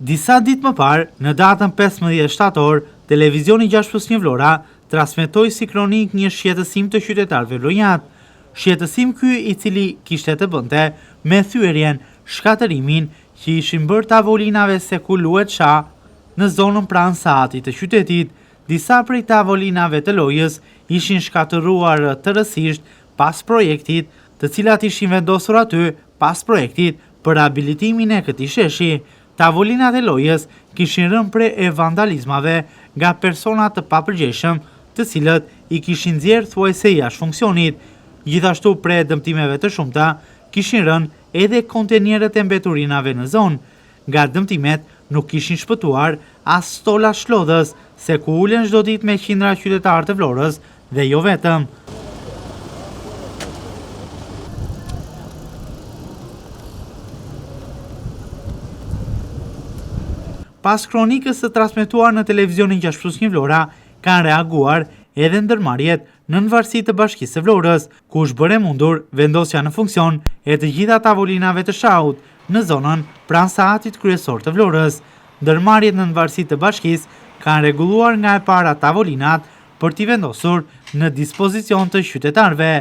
Disa ditë më parë, në datën 15 shtator, televizioni 6+1 Vlora transmetoi si kronik një shqetësim të qytetarëve vlonjat. Shqetësim ky i cili kishte të bënte me thyerjen, shkatërimin që ishin bërë tavolinave se ku luhet sha në zonën pranë Saatit të qytetit. Disa prej tavolinave të lojës ishin shkatëruar tërësisht pas projektit, të cilat ishin vendosur aty pas projektit për rehabilitimin e këtij sheshi. Tavolinat e lojës kishin rënë pre e vandalizmave nga persona të papërgjeshëm, të cilët i kishin nxjerrë thuajse jashtë funksionit. Gjithashtu pre dëmtimeve të shumta kishin rënë edhe kontenierët e mbeturinave në zonë. Nga dëmtimet nuk kishin shpëtuar as stola shlodhës, se ku ulen çdo ditë me qindra qytetarë të Vlorës dhe jo vetëm. Pas kronikës së transmetuar në televizionin 6+1 Vlora, kanë reaguar edhe ndërmarrjet në varësi të Bashkisë së Vlorës, ku është bërë mundur vendosja në funksion e të gjitha tavolinave të shahut në zonën pranë Saatit kryesor të Vlorës. Ndërmarrjet në varësi të Bashkisë kanë rregulluar nga e para tavolinat për t'i vendosur në dispozicion të qytetarëve.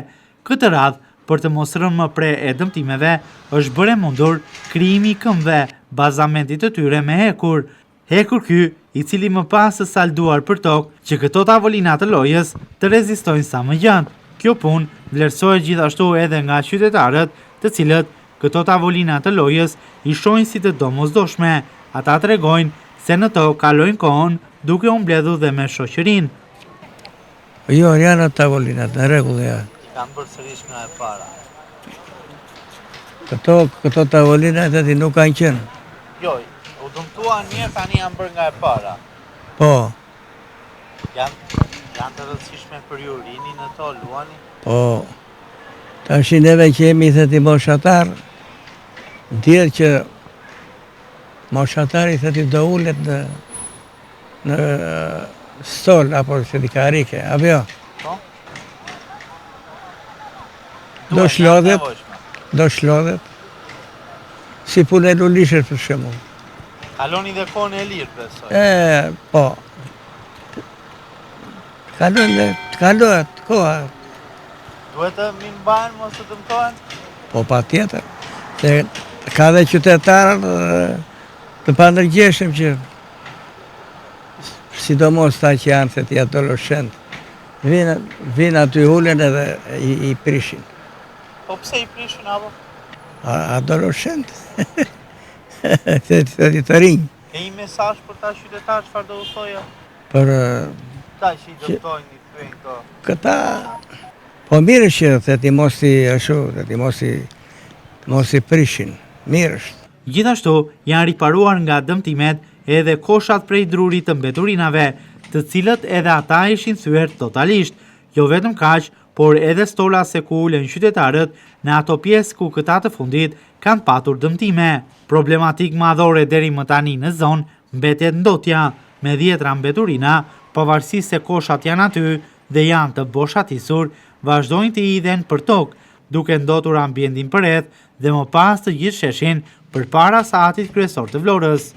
Këtë radhë, për të mos rënë më pre e dëmtimeve, është bërë mundur krijimi i këmbëve, bazamentit të tyre me hekur. Hekur ky, i cili më pas është salduar për tokë që këto tavolina të lojës të rezistojnë sa më gjatë. Kjo punë vlerësohet gjithashtu edhe nga qytetarët, të cilët këto tavolina të lojës i shohin si të domosdoshme. Ata tregojnë se në to kalojnë kohën duke u mbledhur dhe me shoqërinë. Jo, janë tavolinat në rregull ja. Kanë bërë sërish nga e para. Këto tavolina tani nuk kanë qenë. Jo, u dëmtuan mirë, tani janë bërë nga e para. Po. Janë të rëndësishme për ju, rini në to, luani? Po. Tash neve që jemi theti moshatar, dihet që moshatari theti do ulet në stol apo se di karike, apo jo? Po. Do shlodhet, si punë e lulishet për shembull. Kaloni dhe kohën e lirë, besoj. Po. Kalohet koha. Duhet të mbahen mos të dëmtohen? Po patjetër. Se ka dhe qytetarë të pandërgjeshëm që sidomos ta që janë se të adoleshent, vinë aty ulen edhe i prishin. Po pse i prishin apo? Adoleshent. Se të rinj. E një mesazh për ta qytetarë, çfarë do u thoja? Për ta që i dëmtojnë i thyen këto. Këta po mirë që theti mos i ashtu, theti mos i prishin. Mirë është. Gjithashtu janë riparuar nga dëmtimet edhe koshat prej drurit të mbeturinave, të cilët edhe ata ishin thyer totalisht. Jo vetëm kaq, por edhe stola se ku ulen qytetarët në ato pjesë ku këta të fundit kanë patur dëmtime. Problematik madhore deri më tani në zonë mbetet ndotja, me 10 mbeturina, pavarësisht se koshat janë aty dhe janë të boshatisur, vazhdojnë të hidhen për tokë, duke ndotur ambientin përreth dhe më pas të gjithë sheshin përpara Saatit kryesor të Vlorës.